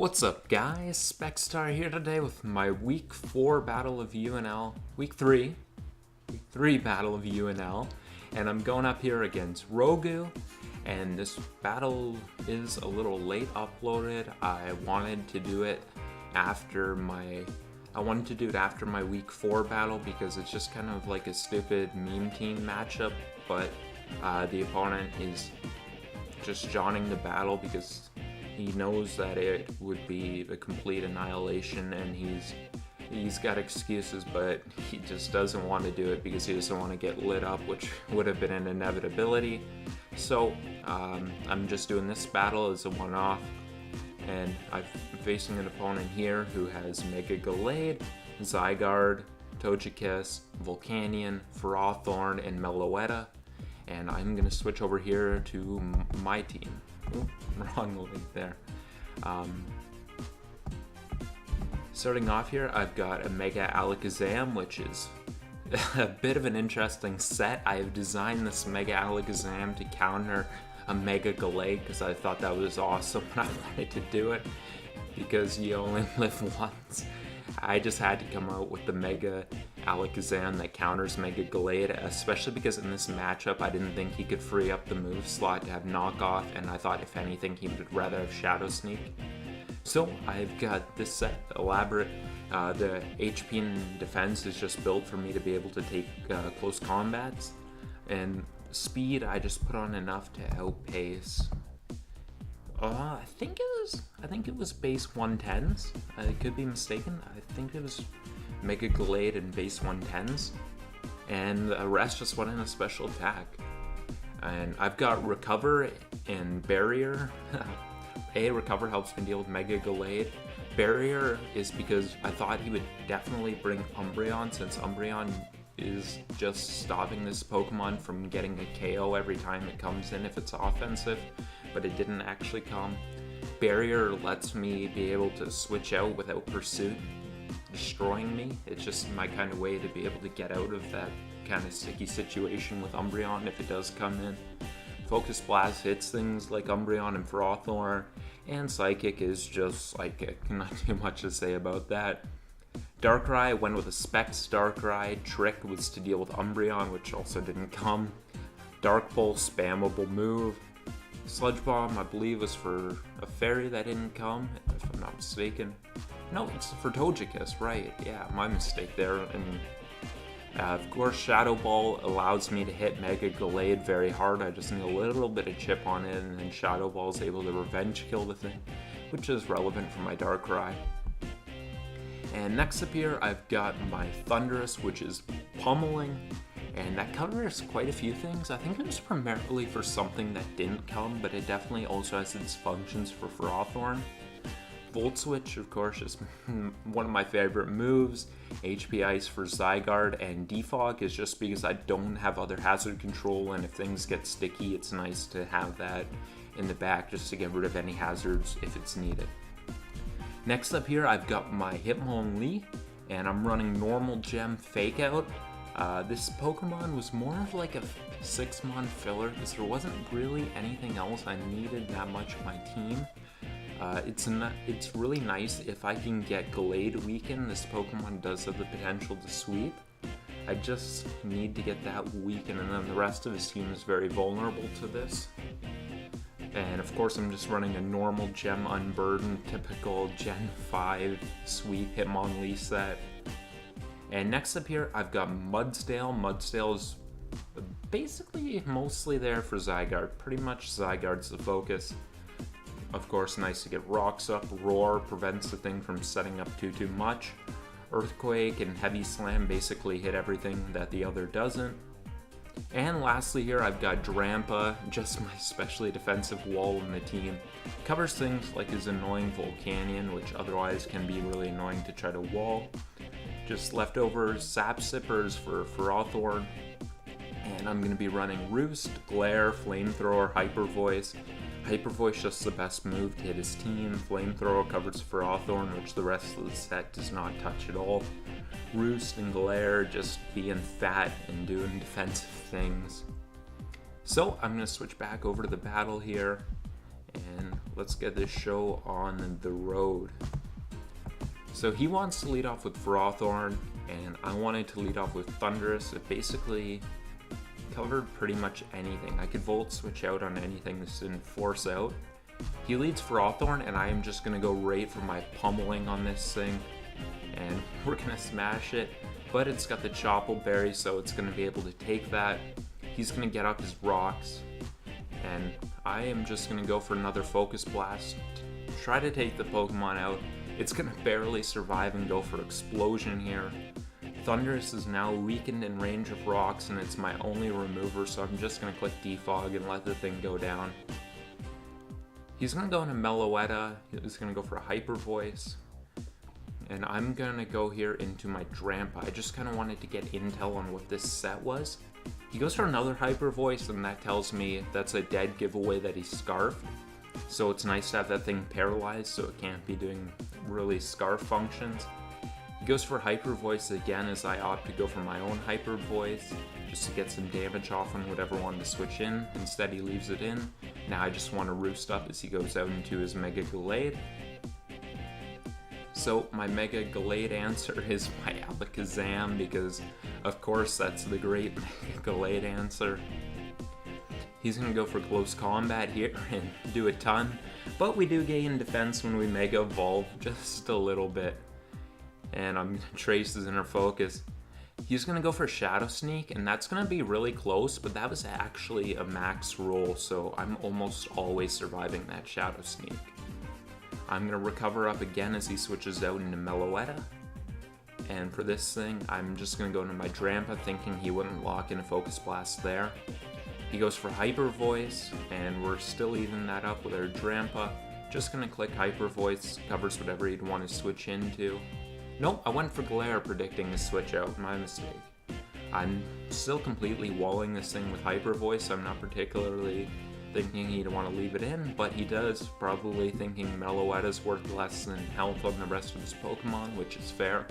What's up, guys? Specstar here today with my Week 4 Battle of UNL. Week 3 Battle of UNL. And I'm going up here against Rogu. And this battle is a little late uploaded. I wanted to do it after my Week 4 battle because it's just kind of like a stupid meme team matchup. But the opponent is just joining the battle because he knows that it would be a complete annihilation, and he's got excuses, but he just doesn't want to do it because he doesn't want to get lit up, which would have been an inevitability. So I'm just doing this battle as a one-off, and I'm facing an opponent here who has Mega Gallade, Zygarde, Togekiss, Volcanion, Ferrothorn, and Meloetta, and I'm going to switch over here to my team. Ooh, wrong link there. Starting off here, I've got a Mega Alakazam, which is a bit of an interesting set. I have designed this Mega Alakazam to counter a Mega Gallade because I thought that was awesome and I wanted to do it because you only live once. I just had to come out with the Mega Alakazam that counters Mega Gallade, especially because in this matchup I didn't think he could free up the move slot to have knockoff, and I thought if anything he would rather have Shadow Sneak. So I've got this set elaborate. The HP and defense is just built for me to be able to take close combats, and speed I just put on enough to outpace. I think it was base 110s. I could be mistaken. I think it was Mega Gallade and base 110s, and the rest just went in a special attack. And I've got Recover and Barrier. Recover helps me deal with Mega Gallade. Barrier is because I thought he would definitely bring Umbreon, since Umbreon is just stopping this Pokemon from getting a KO every time it comes in if it's offensive, but it didn't actually come. Barrier lets me be able to switch out without Pursuit destroying me. It's just my kind of way to be able to get out of that kind of sticky situation with Umbreon if it does come in. Focus Blast hits things like Umbreon and Ferrothorn, and Psychic is just Psychic. Not too much to say about that. Darkrai went with a Specs Darkrai. Trick was to deal with Umbreon, which also didn't come. Dark Pulse, spammable move. Sludge Bomb, I believe, was for a fairy that didn't come, if I'm not mistaken. No, it's for Togekiss, right? Yeah, my mistake there. And of course, Shadow Ball allows me to hit Mega Gallade very hard. I just need a little bit of chip on it, and then Shadow Ball is able to revenge kill the thing, which is relevant for my Darkrai. And next up here, I've got my Thundurus, which is pummeling. And that covers quite a few things. I think it was primarily for something that didn't come, but it definitely also has its functions for Ferrothorn. Volt Switch, of course, is one of my favorite moves. HP Ice for Zygarde, and Defog is just because I don't have other hazard control, and if things get sticky, it's nice to have that in the back just to get rid of any hazards if it's needed. Next up here, I've got my Hitmonlee, and I'm running normal gem Fake Out. This Pokemon was more of like a 6-month filler because there wasn't really anything else I needed that much on my team. It's really nice if I can get Gallade weakened. This Pokemon does have the potential to sweep. I just need to get that weakened, and then the rest of his team is very vulnerable to this. And of course I'm just running a normal Gem Unburdened, typical Gen 5 sweep Hitmonlee set. And next up here, I've got Mudsdale. Mudsdale is basically mostly there for Zygarde. Pretty much Zygarde's the focus. Of course, nice to get rocks up. Roar prevents the thing from setting up too much. Earthquake and Heavy Slam basically hit everything that the other doesn't. And lastly here, I've got Drampa, just my specially defensive wall in the team. Covers things like his annoying Volcanion, which otherwise can be really annoying to try to wall. Just leftover Sap Sippers for Ferrothorn. And I'm going to be running Roost, Glare, Flamethrower, Hyper Voice. Hyper Voice just the best move to hit his team. Flamethrower covers Ferrothorn, which the rest of the set does not touch at all. Roost and Glare just being fat and doing defensive things. So I'm going to switch back over to the battle here, and let's get this show on the road. So he wants to lead off with Frothorn, and I wanted to lead off with Thundurus. It basically covered pretty much anything. I could Volt Switch out on anything this didn't force out. He leads Frothorn, and I am just going to go right for my pummeling on this thing, and we're going to smash it. But it's got the Chople Berry, so it's going to be able to take that. He's going to get up his rocks, and I am just going to go for another Focus Blast. Try to take the Pokemon out. It's going to barely survive and go for Explosion here. Thundurus is now weakened in range of rocks, and it's my only remover, so I'm just going to click Defog and let the thing go down. He's going to go into Meloetta. He's going to go for a Hyper Voice. And I'm going to go here into my Drampa. I just kind of wanted to get intel on what this set was. He goes for another Hyper Voice, and that tells me that's a dead giveaway that he's Scarfed. So it's nice to have that thing paralyzed so it can't be doing really Scarf functions. He goes for Hyper Voice again as I opt to go for my own Hyper Voice just to get some damage off on whatever wanted to switch in. Instead he leaves it in. Now I just want to Roost up as he goes out into his Mega Gallade. So my Mega Gallade answer is my Alakazam, because of course that's the great Mega Gallade answer. He's going to go for Close Combat here and do a ton, but we do gain defense when we Mega Evolve just a little bit. And I'm going to trace his Inner Focus. He's going to go for Shadow Sneak, and that's going to be really close, but that was actually a max roll, so I'm almost always surviving that Shadow Sneak. I'm going to recover up again as he switches out into Meloetta. And for this thing, I'm just going to go into my Drampa, thinking he wouldn't lock in a Focus Blast there. He goes for Hyper Voice, and we're still evening that up with our Drampa. Just going to click Hyper Voice, covers whatever he'd want to switch into. Nope, I went for Glare, predicting the switch out, my mistake. I'm still completely walling this thing with Hyper Voice. I'm not particularly thinking he'd want to leave it in, but he does, probably thinking Meloetta's worth less than health on the rest of his Pokemon, which is fair.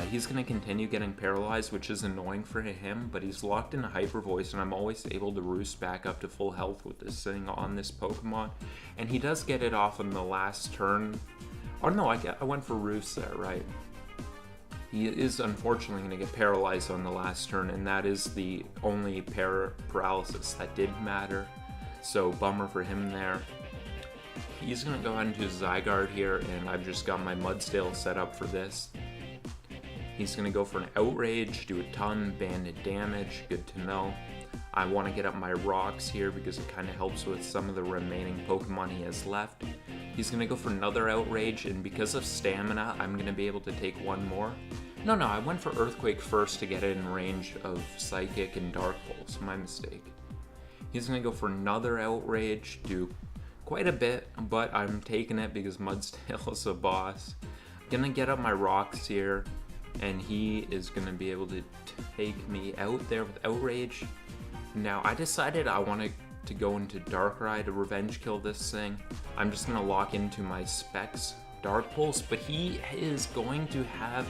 He's going to continue getting paralyzed, which is annoying for him, but he's locked in a Hyper Voice, and I'm always able to Roost back up to full health with this thing on this Pokemon. And he does get it off on the last turn. Oh no, I went for Roost there, right? He is unfortunately going to get paralyzed on the last turn, and that is the only paralysis that did matter. So bummer for him there. He's going to go ahead into his Zygarde here, and I've just got my Mudsdale set up for this. He's going to go for an Outrage, do a ton, banded damage, good to know. I want to get up my rocks here because it kind of helps with some of the remaining Pokemon he has left. He's going to go for another Outrage, and because of stamina, I'm going to be able to take one more. No, I went for Earthquake first to get it in range of Psychic and Dark Pulse, my mistake. He's going to go for another Outrage, do quite a bit, but I'm taking it because Mudsdale is a boss. I'm going to get up my rocks here, and he is going to be able to take me out there with Outrage. Now, I decided I wanted to go into Darkrai to revenge kill this thing. I'm just going to lock into my Specs Dark Pulse, but he is going to have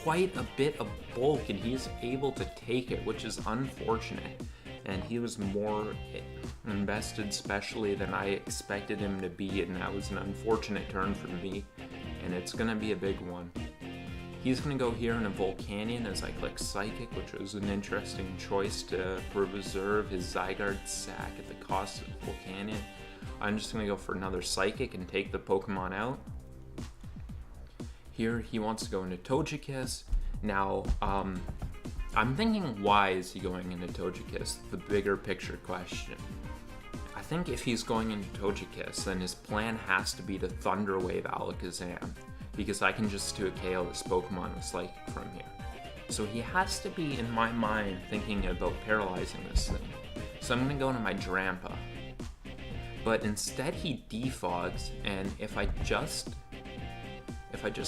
quite a bit of bulk, and he's able to take it, which is unfortunate. And he was more invested specially than I expected him to be, and that was an unfortunate turn for me, and it's going to be a big one. He's going to go here in a Volcanion as I click Psychic, which was an interesting choice to preserve his Zygarde sack at the cost of Volcanion. I'm just going to go for another Psychic and take the Pokemon out. Here he wants to go into Togekiss. Now, I'm thinking, why is he going into Togekiss? The bigger picture question. I think if he's going into Togekiss, then his plan has to be to Thunder Wave Alakazam, because I can just 2 KO this Pokemon with Psychic from here. So he has to be, in my mind, thinking about paralyzing this thing. So I'm going to go into my Drampa. But instead he defogs, and if I just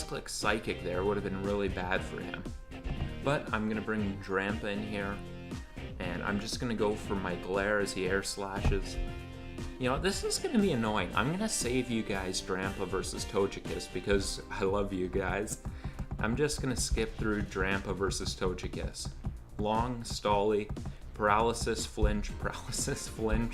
click Psychic there, it would have been really bad for him. But I'm going to bring Drampa in here, and I'm just going to go for my Glare as he Air Slashes. You know, this is going to be annoying. I'm going to save you guys Drampa versus Togekiss because I love you guys. I'm just going to skip through Drampa versus Togekiss. Long, stally, paralysis, flinch,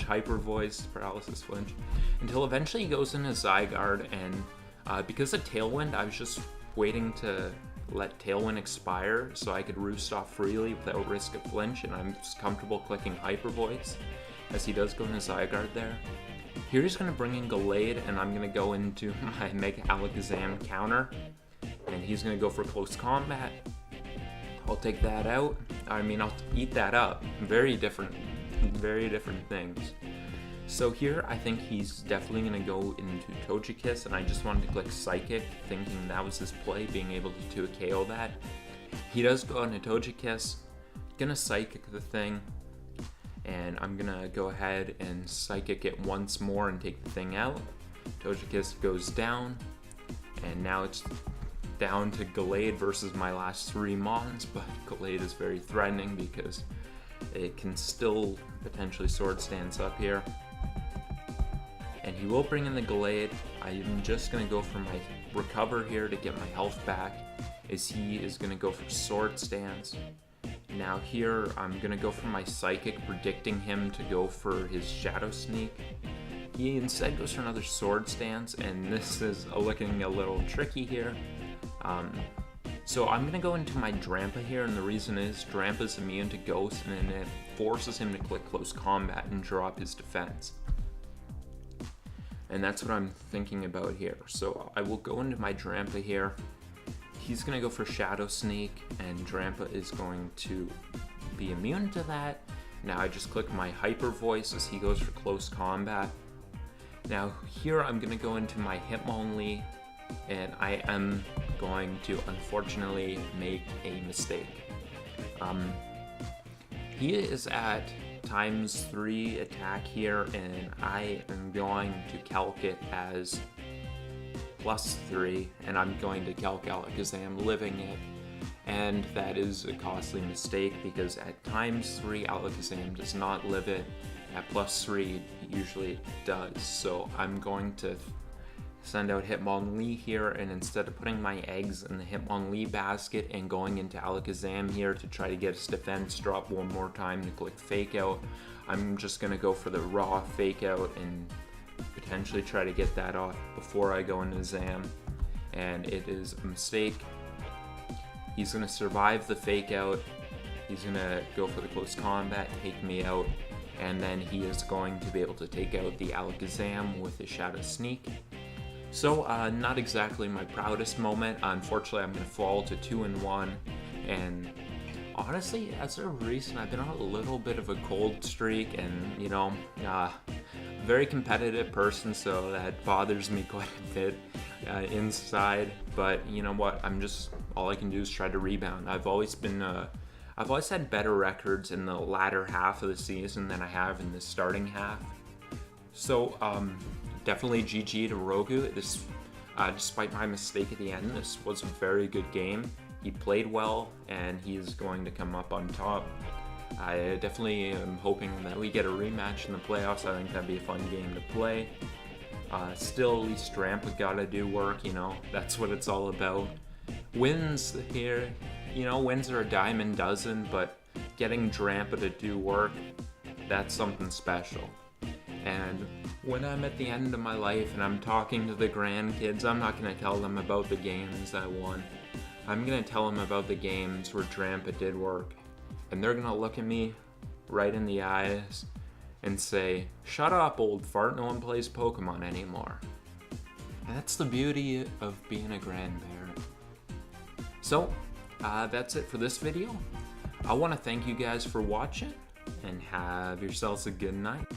hyper voice, paralysis, flinch, until eventually he goes into Zygarde, and because of Tailwind, I was just waiting to let Tailwind expire so I could roost off freely without risk of flinch, and I'm just comfortable clicking hyper voice, as he does go into Zygarde there. Here he's going to bring in Gallade, and I'm going to go into my Mega Alakazam counter, and he's going to go for close combat. I'll take that out. I mean, I'll eat that up. Very different things. So here, I think he's definitely going to go into Togekiss, and I just wanted to click Psychic, thinking that was his play, being able to 2 KO that. He does go into Togekiss, gonna Psychic the thing, and I'm gonna go ahead and Psychic it once more and take the thing out. Togekiss goes down, and now it's down to Gallade versus my last 3 Mons, but Gallade is very threatening because it can still potentially Sword Stance up here. And he will bring in the Gallade. I'm just going to go for my Recover here to get my health back, as he is going to go for Sword Stance. Now here, I'm going to go for my Psychic, predicting him to go for his Shadow Sneak. He instead goes for another Sword Stance, and this is looking a little tricky here. So I'm going to go into my Drampa here, and the reason is Drampa's immune to Ghost, and it forces him to click Close Combat and drop his defense. And that's what I'm thinking about here. So I will go into my Drampa here. He's going to go for Shadow Sneak, and Drampa is going to be immune to that. Now I just click my Hyper Voice as he goes for Close Combat. Now here I'm going to go into my Hitmonlee, and I am going to unfortunately make a mistake. He is at ×3 attack here, and I am going to calc it as +3, and I'm going to calc Alakazam living it, and that is a costly mistake because at ×3 Alakazam does not live it. At +3 usually it does, so I'm going to send out Hitmonlee here, and instead of putting my eggs in the Hitmonlee basket and going into Alakazam here to try to get his defense drop one more time to click Fake Out, I'm just going to go for the raw Fake Out and potentially try to get that off before I go into Zam, and it is a mistake. He's going to survive the Fake Out, he's going to go for the Close Combat, take me out, and then he is going to be able to take out the Alakazam with his Shadow Sneak. So, not exactly my proudest moment. Unfortunately, I'm going to fall to 2-1, and honestly, as of recent, I've been on a little bit of a cold streak, and, you know, very competitive person, so that bothers me quite a bit inside, but you know what, all I can do is try to rebound. I've always had better records in the latter half of the season than I have in the starting half. So, definitely GG to Rogu. Despite my mistake at the end, this was a very good game. He played well, and he's going to come up on top. I definitely am hoping that we get a rematch in the playoffs. I think that'd be a fun game to play. Still, at least Drampa gotta do work, you know, that's what it's all about. Wins here, you know, wins are a dime a dozen, but getting Drampa to do work, that's something special. And when I'm at the end of my life and I'm talking to the grandkids, I'm not going to tell them about the games I won. I'm going to tell them about the games where Drampa did work. And they're going to look at me right in the eyes and say, "Shut up, old fart, no one plays Pokemon anymore." And that's the beauty of being a grandparent. So, that's it for this video. I want to thank you guys for watching, and have yourselves a good night.